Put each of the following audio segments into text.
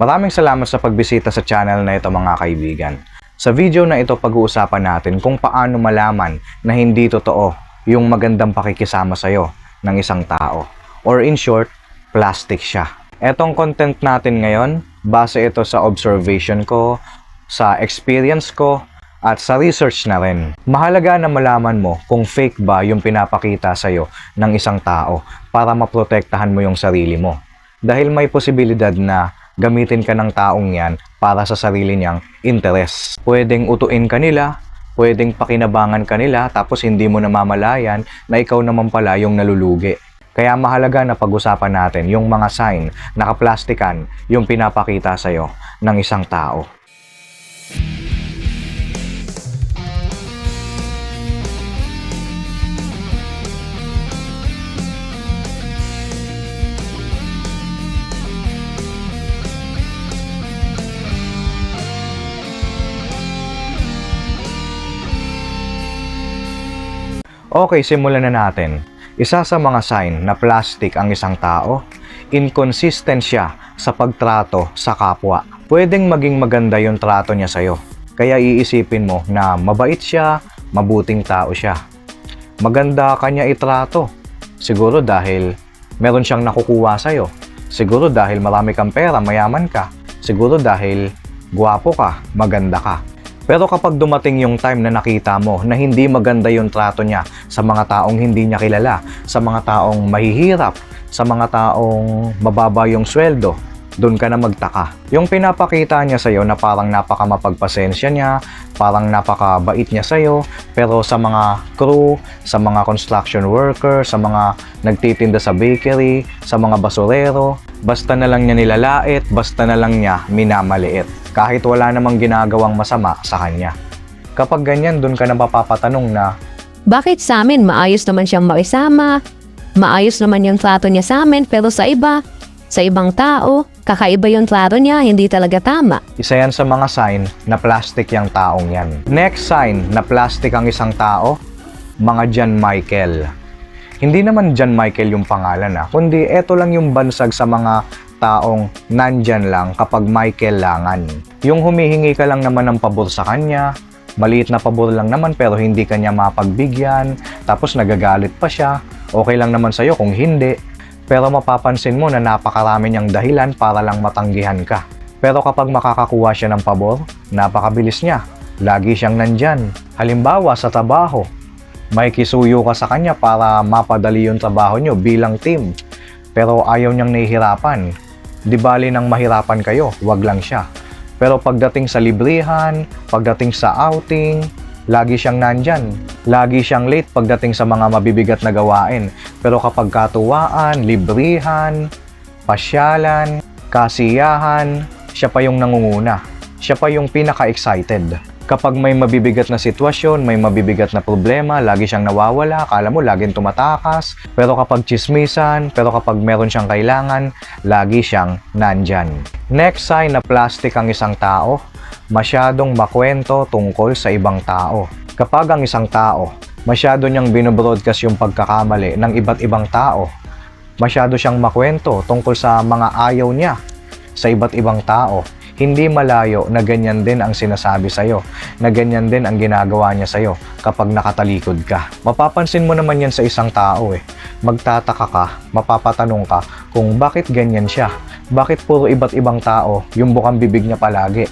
Maraming salamat sa pagbisita sa channel na ito mga kaibigan. Sa video na ito pag-uusapan natin kung paano malaman na hindi totoo yung magandang pakikisama sa'yo ng isang tao. Or in short, plastic siya. Etong content natin ngayon, base ito sa observation ko, sa experience ko, at sa research na rin. Mahalaga na malaman mo kung fake ba yung pinapakita sa'yo ng isang tao para maprotektahan mo yung sarili mo. Dahil may posibilidad na gamitin ka ng taong yan para sa sarili niyang interes. Pwedeng utuin ka nila, pwedeng pakinabangan ka nila, tapos hindi mo namamalayan na ikaw naman pala yung nalulugi. Kaya mahalaga na pag-usapan natin yung mga sign na kaplastikan yung pinapakita sa'yo ng isang tao. Okay, simulan na natin. Isa sa mga sign na plastic ang isang tao, inconsistent siya sa pagtrato sa kapwa. Pwedeng maging maganda yung trato niya sa'yo. Kaya iisipin mo na mabait siya, mabuting tao siya. Maganda kanya itrato. Siguro dahil meron siyang nakukuha sa'yo. Siguro dahil marami kang pera, mayaman ka. Siguro dahil gwapo ka, maganda ka. Pero kapag dumating yung time na nakita mo na hindi maganda yung trato niya sa mga taong hindi niya kilala, sa mga taong mahihirap, sa mga taong mababa yung sweldo, doon ka na magtaka. Yung pinapakita niya sa'yo na parang napakamapagpasensya niya, parang napakabait niya sa'yo, pero sa mga crew, sa mga construction worker, sa mga nagtitinda sa bakery, sa mga basurero, basta na lang niya nilalait, basta na lang niya minamaliit. Kahit wala namang ginagawang masama sa kanya. Kapag ganyan, dun ka na mapapatanong na, bakit sa amin maayos naman siyang makisama, maayos naman yung trato niya sa amin, pero sa iba, sa ibang tao, kakaiba yung trato niya, hindi talaga tama. Isa yan sa mga sign na plastic yung taong yan. Next sign na plastic ang isang tao, mga John Michael. Hindi naman John Michael yung pangalan kundi eto lang yung bansag sa mga taong nandyan lang kapag may kailangan. Yung humihingi ka lang naman ng pabor sa kanya, maliit na pabor lang naman pero hindi kanya mapagbigyan, tapos nagagalit pa siya, okay lang naman sa'yo kung hindi. Pero mapapansin mo na napakarami niyang dahilan para lang matanggihan ka. Pero kapag makakakuha siya ng pabor, napakabilis niya. Lagi siyang nandyan. Halimbawa sa trabaho, may kisuyo ka sa kanya para mapadali yung trabaho niyo bilang team. Pero ayaw niyang nahihirapan. Di bali nang mahirapan kayo, wag lang siya. Pero pagdating sa librihan, pagdating sa outing, lagi siyang nandyan. Lagi siyang late pagdating sa mga mabibigat na gawain. Pero kapag katuwaan, librihan, pasyalan, kasiyahan, siya pa yung nangunguna. Siya pa yung pinaka-excited. Kapag may mabibigat na sitwasyon, may mabibigat na problema, lagi siyang nawawala, akala mo laging tumatakas. Pero kapag chismisan, pero kapag meron siyang kailangan, lagi siyang nandyan. Next sign na plastic ang isang tao, masyadong makwento tungkol sa ibang tao. Kapag ang isang tao, masyado niyang binobroadcast yung pagkakamali ng iba't ibang tao, masyado siyang makwento tungkol sa mga ayaw niya sa iba't ibang tao, hindi malayo na ganyan din ang sinasabi sa'yo, na ganyan din ang ginagawa niya sa'yo kapag nakatalikod ka. Mapapansin mo naman yan sa isang tao Magtataka ka, mapapatanong ka kung bakit ganyan siya. Bakit puro iba't ibang tao yung bukang bibig niya palagi.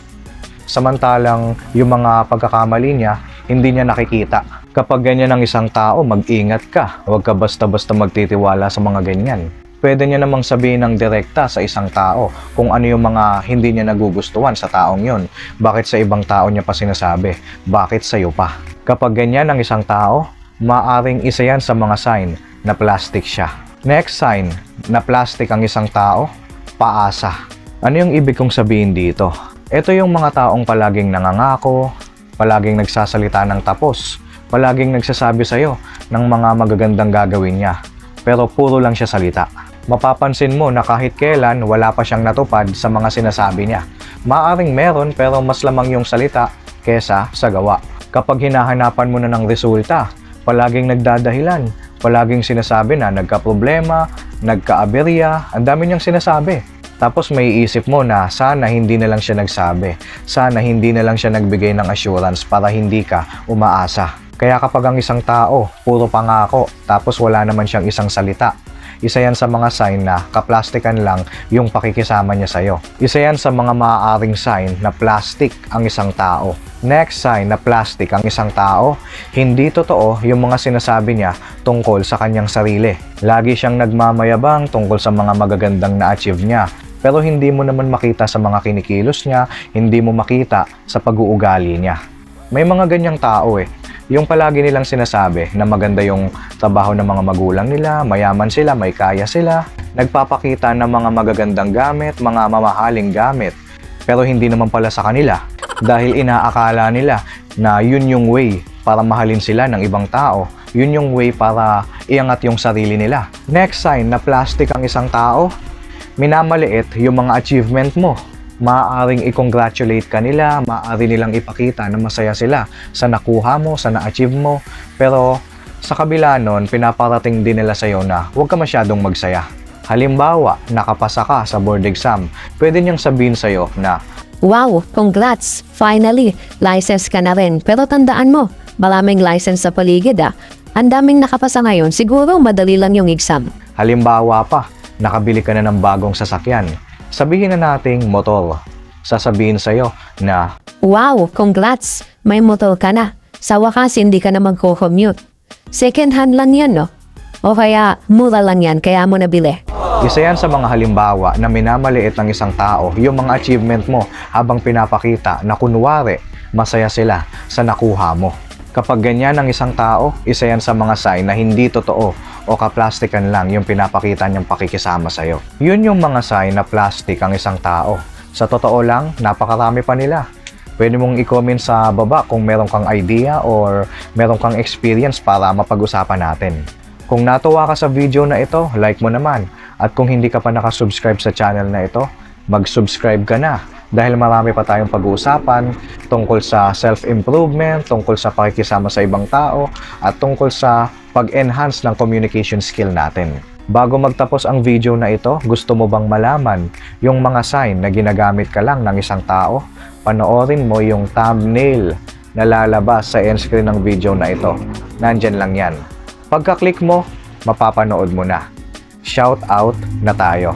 Samantalang yung mga pagkakamali niya, hindi niya nakikita. Kapag ganyan ang isang tao, mag-ingat ka. Huwag ka basta-basta magtitiwala sa mga ganyan. Pwede niya namang sabihin ng direkta sa isang tao kung ano yung mga hindi niya nagugustuhan sa taong yon. Bakit sa ibang tao niya pa sinasabi? Bakit sa'yo pa? Kapag ganyan ang isang tao, maaring isa yan sa mga sign na plastic siya. Next sign na plastic ang isang tao, paasa. Ano yung ibig kong sabihin dito? Ito yung mga taong palaging nangangako, palaging nagsasalita ng tapos, palaging nagsasabi sa'yo ng mga magagandang gagawin niya. Pero puro lang siya salita. Mapapansin mo na kahit kailan wala pa siyang natupad sa mga sinasabi niya. Maaring meron pero mas lamang yung salita kesa sa gawa. Kapag hinahanapan mo na ng resulta, palaging nagdadahilan, palaging sinasabi na nagka-problema, nagka-aberya, ang dami niyang sinasabi. Tapos may isip mo na sana hindi na lang siya nagsabi. Sana hindi na lang siya nagbigay ng assurance para hindi ka umaasa. Kaya kapag ang isang tao, puro pangako, tapos wala naman siyang isang salita, isa yan sa mga sign na kaplastikan lang yung pakikisama niya sa'yo. Isa yan sa mga maaaring sign na plastic ang isang tao. Next sign na plastic ang isang tao, hindi totoo yung mga sinasabi niya tungkol sa kanyang sarili. Lagi siyang nagmamayabang tungkol sa mga magagandang na-achieve niya. Pero hindi mo naman makita sa mga kinikilos niya, hindi mo makita sa pag-uugali niya. May mga ganyang tao yung palagi nilang sinasabi na maganda yung trabaho ng mga magulang nila, mayaman sila, may kaya sila, nagpapakita ng mga magagandang gamit, mga mamahaling gamit, pero hindi naman pala sa kanila dahil inaakala nila na yun yung way para mahalin sila ng ibang tao, yun yung way para iangat yung sarili nila. Next sign na plastic ang isang tao, minamaliit yung mga achievement mo. Maaaring i-congratulate ka nila, maaari nilang ipakita na masaya sila sa nakuha mo, sa na-achieve mo. Pero sa kabila nun, pinaparating din nila sa'yo na huwag ka masyadong magsaya. Halimbawa, nakapasa ka sa board exam, pwede niyang sabihin sa'yo na, Wow, congrats! Finally, license ka na rin. Pero tandaan mo, maraming license sa paligid Ang daming nakapasa ngayon, siguro madali lang yung exam. halimbawa pa, nakabili ka na ng bagong sasakyan. Sabihin na nating motor. Sasabihin sa'yo na, Wow, congrats! May motor ka na. Sa wakas, hindi ka na magko-commute. Second hand lang yan, no? O kaya, mura lang yan, kaya mo nabili. isa yan sa mga halimbawa na minamaliit ng isang tao yung mga achievement mo habang pinapakita na kunwari masaya sila sa nakuha mo. Kapag ganyan ang isang tao, isa yan sa mga sign na hindi totoo o kaplastikan lang yung pinapakita niyang pakikisama sa'yo. Yun yung mga sign na plastic ang isang tao. Sa totoo lang, napakarami pa nila. Pwede mong i-comment sa baba kung meron kang idea or meron kang experience para mapag-usapan natin. Kung natuwa ka sa video na ito, like mo naman. At kung hindi ka pa nakasubscribe sa channel na ito, mag-subscribe ka na. Dahil marami pa tayong pag-uusapan tungkol sa self-improvement, tungkol sa pakikisama sa ibang tao, at tungkol sa pag-enhance ng communication skill natin. Bago magtapos ang video na ito, gusto mo bang malaman yung mga sign na ginagamit ka lang ng isang tao? Panoorin mo yung thumbnail na lalabas sa end screen ng video na ito. Nandyan lang yan. Pagka-click mo, mapapanood mo na. Shout out na tayo.